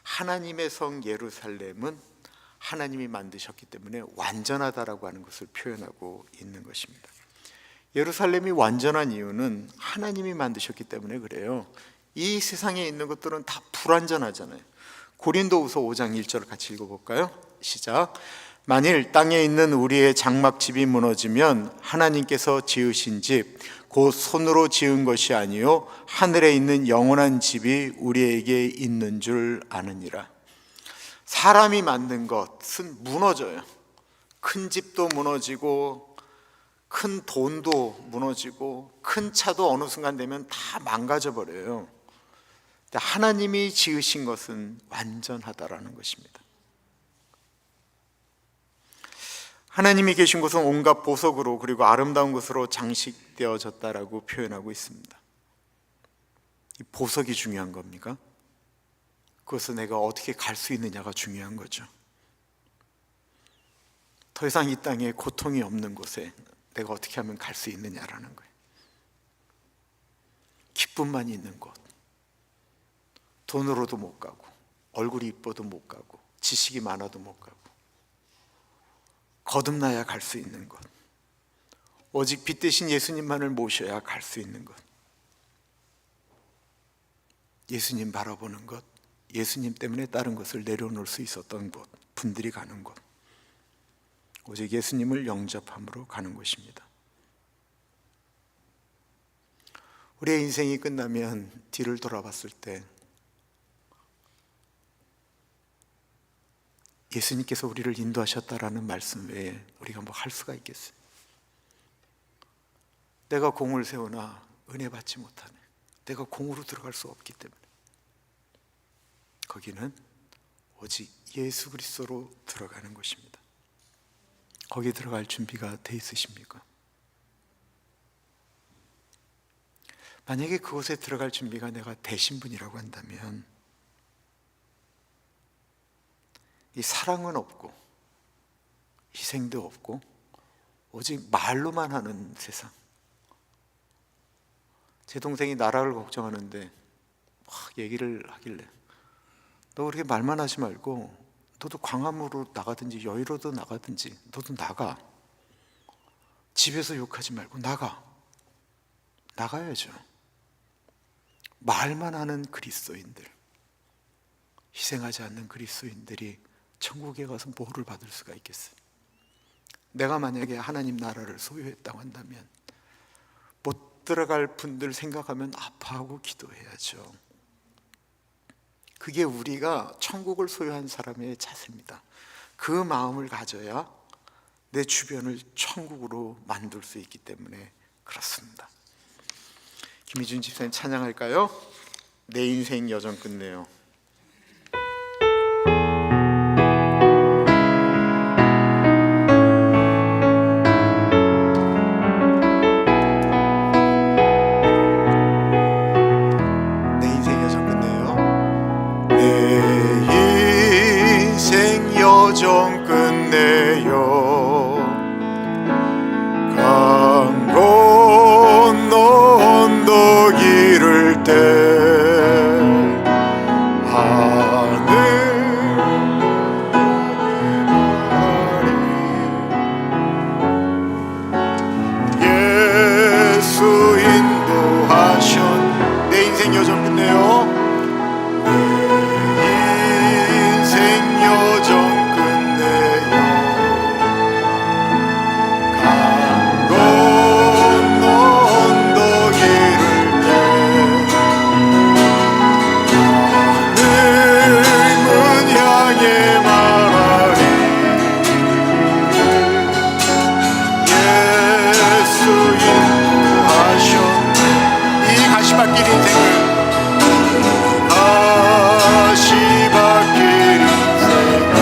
하나님의 성 예루살렘은 하나님이 만드셨기 때문에 완전하다라고 하는 것을 표현하고 있는 것입니다. 예루살렘이 완전한 이유는 하나님이 만드셨기 때문에 그래요. 이 세상에 있는 것들은 다 불완전하잖아요. 고린도후서 5장 1절을 같이 읽어볼까요? 시작. 만일 땅에 있는 우리의 장막집이 무너지면 하나님께서 지으신 집 곧 손으로 지은 것이 아니요 하늘에 있는 영원한 집이 우리에게 있는 줄 아느니라. 사람이 만든 것은 무너져요. 큰 집도 무너지고 큰 돈도 무너지고 큰 차도 어느 순간 되면 다 망가져 버려요. 하나님이 지으신 것은 완전하다라는 것입니다. 하나님이 계신 곳은 온갖 보석으로 그리고 아름다운 것으로 장식되어졌다라고 표현하고 있습니다. 이 보석이 중요한 겁니까? 그것은 내가 어떻게 갈 수 있느냐가 중요한 거죠. 더 이상 이 땅에 고통이 없는 곳에 내가 어떻게 하면 갈 수 있느냐라는 거예요. 기쁨만 있는 곳, 돈으로도 못 가고 얼굴이 이뻐도 못 가고 지식이 많아도 못 가고 거듭나야 갈 수 있는 것, 오직 빛 대신 예수님만을 모셔야 갈 수 있는 것, 예수님 바라보는 것, 예수님 때문에 다른 것을 내려놓을 수 있었던 곳, 분들이 가는 곳, 오직 예수님을 영접함으로 가는 것입니다. 우리의 인생이 끝나면 뒤를 돌아봤을 때 예수님께서 우리를 인도하셨다라는 말씀 외에 우리가 뭐 할 수가 있겠어요? 내가 공을 세우나 은혜 받지 못하네. 내가 공으로 들어갈 수 없기 때문에 거기는 오직 예수 그리스도로 들어가는 것입니다. 거기 들어갈 준비가 돼 있으십니까? 만약에 그곳에 들어갈 준비가 내가 되신 분이라고 한다면 이 사랑은 없고 희생도 없고 오직 말로만 하는 세상. 제 동생이 나라를 걱정하는데 막 얘기를 하길래 너 그렇게 말만 하지 말고 너도 광화문으로 나가든지 여의도로 나가든지 너도 나가. 집에서 욕하지 말고 나가야죠. 말만 하는 그리스도인들, 희생하지 않는 그리스도인들이 천국에 가서 뭐를 받을 수가 있겠어요? 내가 만약에 하나님 나라를 소유했다고 한다면 못 들어갈 분들 생각하면 아파하고 기도해야죠. 그게 우리가 천국을 소유한 사람의 자세입니다. 그 마음을 가져야 내 주변을 천국으로 만들 수 있기 때문에 그렇습니다. 김희준 집사님 찬양할까요? 내 인생 여정 끝내요. 내 인생 여정 끝내요. 내 인생 여정 끝내요. 강 건너 언덕 이를 때 예수 인도하신 내 인생 여정 끝내요. 내 인생 여정 끝내요. 강 건너 언덕 이를 때 하늘문 향해 말하리. 예수 인도하셨네. 이 가시밭길 인생을 가시밭길 인생을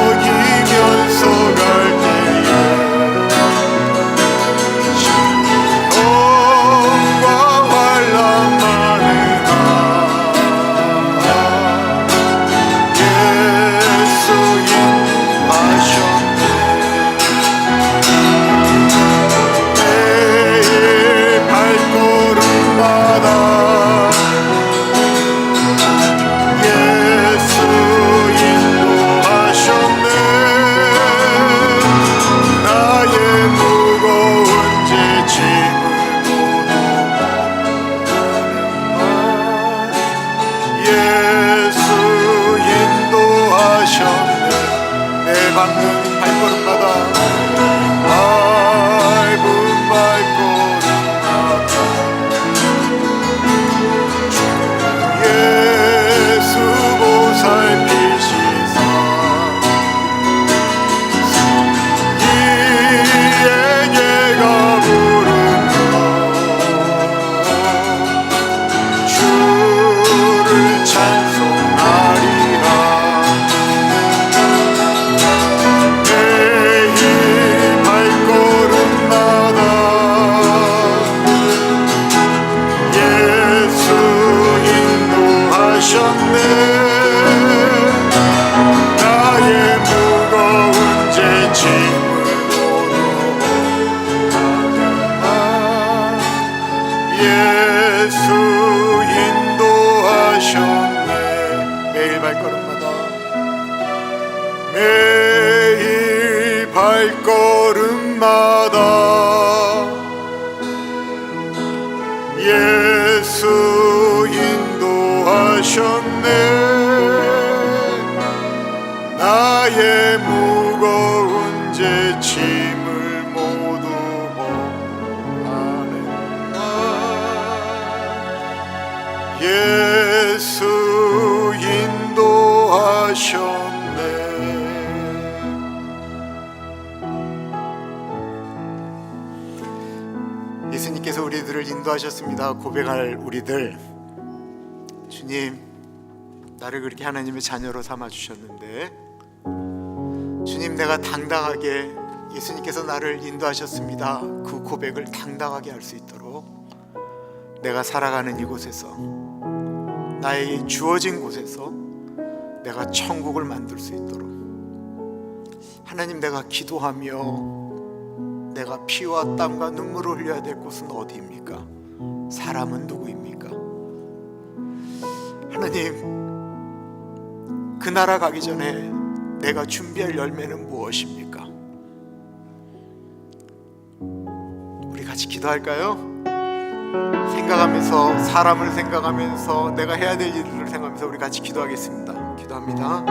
거기면서 갈 때에 시험과 환난 많으나 예수 인도하셨네. 매일 발걸음마다 예수 인도하셨네. 나의 무거운 죄 짐을 모두 예수 인도하셨네. 내 밟는 발걸음마다 밟은 발걸음마다 예수 보살피시사 이에게가 부르며 주를 찬송하리라. 매일 발걸음마다 예수 인도하셨네. 나의 무거운 죄 짐을 모두 다 예수 인도하셨네. 매일 발걸음마다 매일 발걸음마다 예수 인도하셨네. 나의 무거운 죄 짐을 모두 벗어내라. 예수 인도하셨네. 예수님께서 우리들을 인도하셨습니다. 고백할 우리들, 주님, 나를 그렇게 하나님의 자녀로 삼아주셨는데 주님, 내가 당당하게 예수님께서 나를 인도하셨습니다. 그 고백을 당당하게 할 수 있도록 내가 살아가는 이곳에서, 나에게 주어진 곳에서 내가 천국을 만들 수 있도록 하나님, 내가 기도하며 내가 피와 땀과 눈물을 흘려야 될 곳은 어디입니까? 사람은 누구입니까? 하나님, 그 나라 가기 전에 내가 준비할 열매는 무엇입니까? 우리 같이 기도할까요? 생각하면서, 사람을 생각하면서, 내가 해야 될 일을 생각하면서 우리 같이 기도하겠습니다. 기도합니다.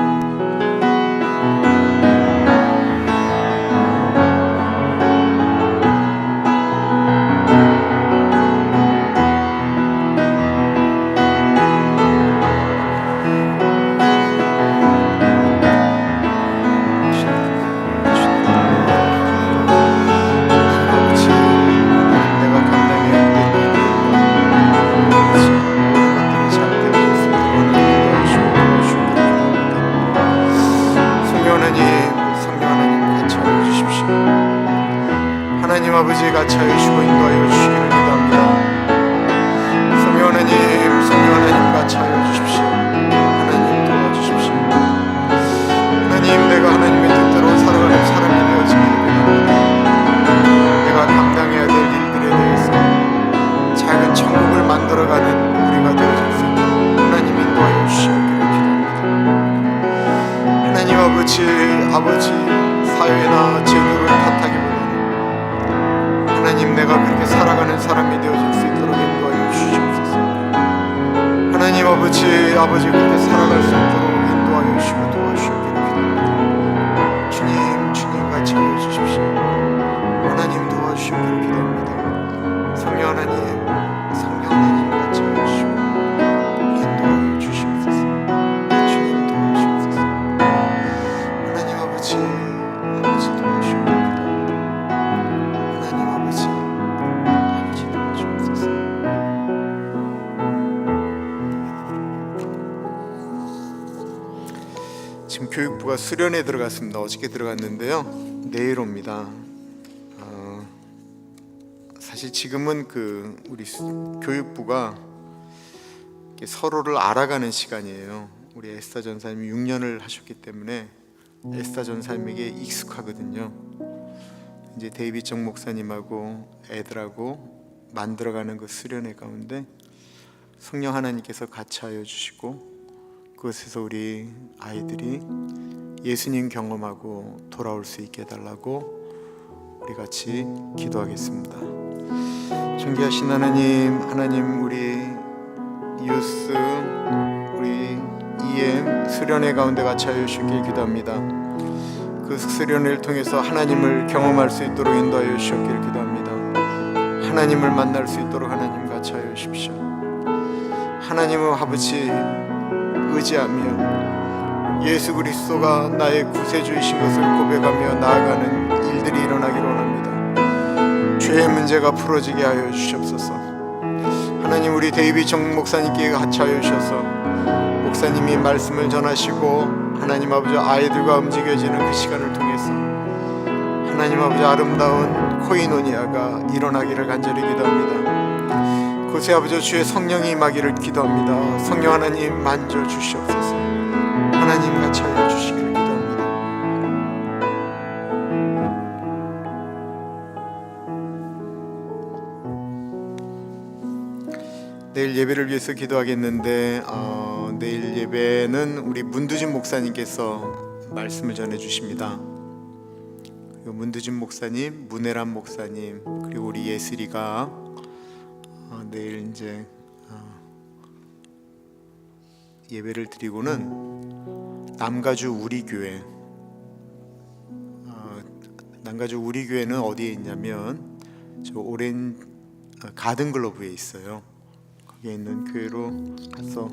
하나님 아버지 같이 하여 주시고 인도하여 주시기를 기도합니다. 성령 하나님 같이 하여 주십시오. 하나님 도와주십시오. 하나님, 내가 하나님의 뜻대로 살아가는 사람이 되어지기를 기도합니다. 내가 감당해야 될 일들에 대해서 작은 천국을 만들어가는 우리가 되어질 수 있도록 하나님 인도하여 주시기를 기도합니다. 하나님 아버지 사회나 제도를 탓하기보다 하나님, 내가 그렇게 살아가는 사람이 되어질 수 있도록 인도하여 주시옵소서. 하나님 아버지 그렇게 살아갈 수 있도록 인도하여 주시고 도와주시기를 기도합니다. 주님 같이 하여 주십시오. 하나님 도와주시기를 기도합니다. 성령 하나님 같이 하여 주시고 인도하여 주시옵소서. 주님 도와주시옵소서. 하나님 아버지 도와주시기를 기도합니다. 지금 교육부가 수련회 들어갔습니다. 어저께 들어갔는데요. 내일 옵니다. 사실 지금은 우리 교육부가 서로를 알아가는 시간이에요. 우리 에스더 전사님이 6년을 하셨기 때문에 에스더 전사님에게 익숙하거든요. 이제 데이비정 목사님하고 애들하고 만들어가는 그 수련회 가운데 성령 하나님께서 같이 하여 주시고 그것에서 우리 아이들이 예수님 경험하고 돌아올 수 있게 해달라고 우리 같이 기도하겠습니다. 존귀하신 하나님, 우리 유스, 우리 EM 수련회 가운데 같이 하여 주시길 기도합니다. 그 수련회를 통해서 하나님을 경험할 수 있도록 인도하여 주시기를 기도합니다. 하나님을 만날 수 있도록 하나님 같이 하여 주십시오. 하나님은 아버지 의지하며 예수 그리스도가 나의 구세주이신 것을 고백하며 나아가는 일들이 일어나기를 원합니다. 죄의 문제가 풀어지게 하여 주시옵소서. 하나님, 우리 데이비정 목사님께 같이 하여 주셔서 목사님이 말씀을 전하시고 하나님 아버지 아이들과 움직여지는 그 시간을 통해서 하나님 아버지 아름다운 코이노니아가 일어나기를 간절히 기도합니다. 그곳에 아버지 주의 성령이 임하기를 기도합니다. 성령 하나님 만져 주시옵소서. 하나님 같이 하여 주시기를 기도합니다. 내일 예배를 위해서 기도하겠는데 내일 예배는 우리 문두진 목사님께서 말씀을 전해 주십니다. 그리고 문두진 목사님, 문혜란 목사님, 그리고 우리 예슬이가 내일 이제 예배를 드리고는 남가주 우리교회, 남가주 우리교회는 어디에 있냐면 저 오렌 가든글로브에 있어요. 거기에 있는 교회로 가서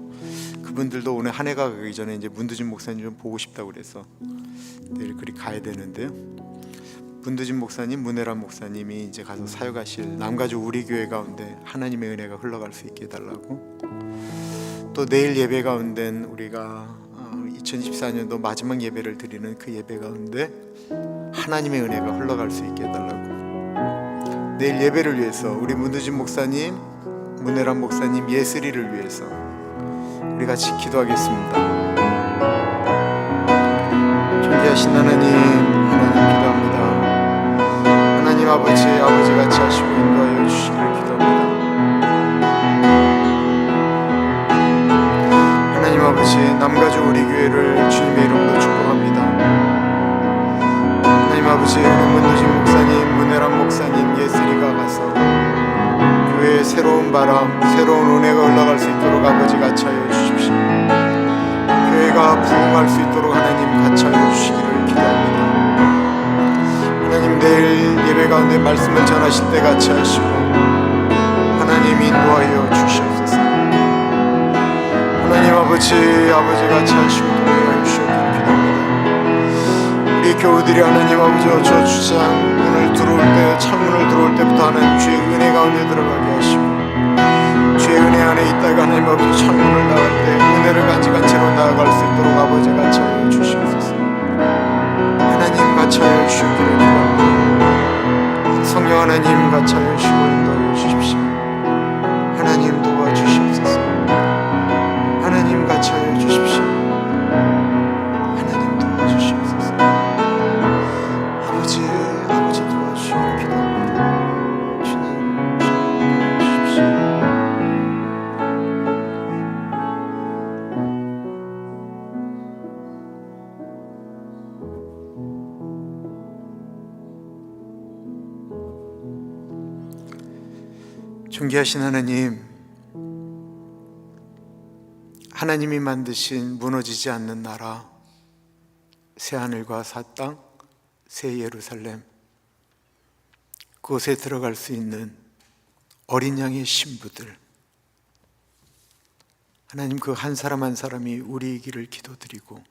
그분들도 오늘 한 해가 가기 전에 이제 문두진 목사님 좀 보고 싶다고 그래서 내일 그리 가야 되는데요. 문두진 목사님, 문혜란 목사님이 이제 가서 사역하실 남가주 우리 교회 가운데 하나님의 은혜가 흘러갈 수 있게 해달라고, 또 내일 예배 가운데는 우리가 2014년도 마지막 예배를 드리는 그 예배 가운데 하나님의 은혜가 흘러갈 수 있게 해달라고, 내일 예배를 위해서 우리 문두진 목사님, 문혜란 목사님, 예슬이를 위해서 우리 같이 기도하겠습니다. 존귀하신 하나님 기도합니다. 하나님 아버지 같이 하시고 인도하여 주시기를 기도합니다. 하나님 아버지, 남가주 우리 교회를 주님의 이름으로 축복합니다. 하나님 아버지, 우리 문두진 목사님, 문혜란 목사님, 예슬이가 가서 교회에 새로운 바람, 새로운 은혜가 올라갈 수 있도록 아버지 같이 하여 주십시오. 교회가 부흥할 수 있도록 하나님 같이 하여 주시기를 기도합니다. 하나님 내일 예배 가운데 말씀을 전하실 때 같이 하시고 하나님 인도하여 주시옵소서. 하나님 아버지 같이 하시고 동행하여 주시옵기를 기도합니다. 우리 교우들이 하나님 아버지 저 주차장 문을 들어올 때 창문을 들어올 때부터 하나님 주의 은혜 가운데 들어가게 하시고 주의 은혜 안에 있다가 하나님 아버지 창문을 나갈 때 은혜를 간직한 채로 나아갈 수 있도록 아버지 같이 하여 주시옵소서. 하나님 같이 하여 주시기를 기도합니다. 성령 하나님 같이 하여 주시고 인도하여 주십시오. 하나님 도와주시옵소서. 하나님 같이 하여 주십시오. 하나님 도와주시옵소서. 아버지 도와주시기를 기도합니다. 주님 도와주십시오. 존귀하신 하나님, 하나님이 만드신 무너지지 않는 나라, 새하늘과 새 땅, 새 예루살렘, 그곳에 들어갈 수 있는 어린 양의 신부들, 하나님 그 한 사람 한 사람이 우리이기를 기도드리고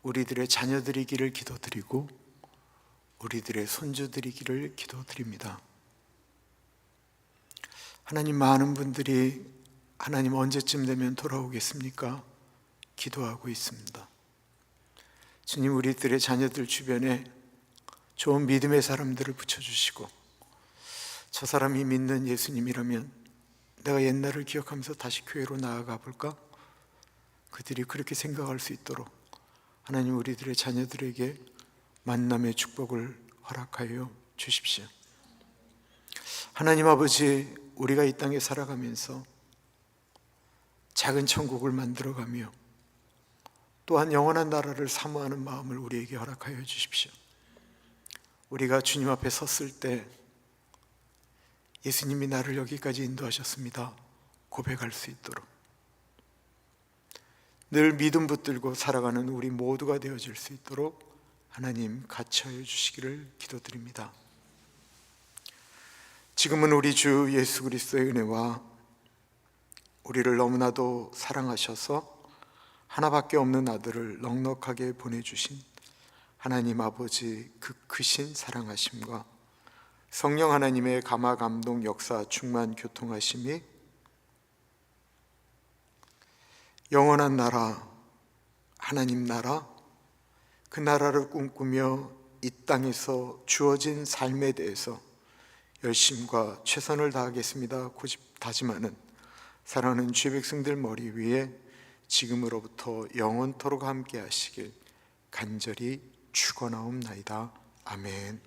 우리들의 자녀들이기를 기도드리고 우리들의 손주들이기를 기도드립니다. 하나님, 많은 분들이 하나님 언제쯤 되면 돌아오겠습니까? 기도하고 있습니다. 주님, 우리들의 자녀들 주변에 좋은 믿음의 사람들을 붙여주시고 저 사람이 믿는 예수님이라면 내가 옛날을 기억하면서 다시 교회로 나아가 볼까? 그들이 그렇게 생각할 수 있도록 하나님 우리들의 자녀들에게 만남의 축복을 허락하여 주십시오. 하나님 아버지, 우리가 이 땅에 살아가면서 작은 천국을 만들어가며 또한 영원한 나라를 사모하는 마음을 우리에게 허락하여 주십시오. 우리가 주님 앞에 섰을 때 예수님이 나를 여기까지 인도하셨습니다 고백할 수 있도록 늘 믿음 붙들고 살아가는 우리 모두가 되어질 수 있도록 하나님 같이 하여 주시기를 기도드립니다. 지금은 우리 주 예수 그리스도의 은혜와 우리를 너무나도 사랑하셔서 하나밖에 없는 아들을 넉넉하게 보내주신 하나님 아버지 그 크신 사랑하심과 성령 하나님의 감화 감동 역사 충만 교통하심이 영원한 나라, 하나님 나라, 그 나라를 꿈꾸며 이 땅에서 주어진 삶에 대해서 열심과 최선을 다하겠습니다 고집 다짐하는 사랑하는 주의 백성들 머리 위에 지금으로부터 영원토록 함께 하시길 간절히 축원하옵나이다. 아멘.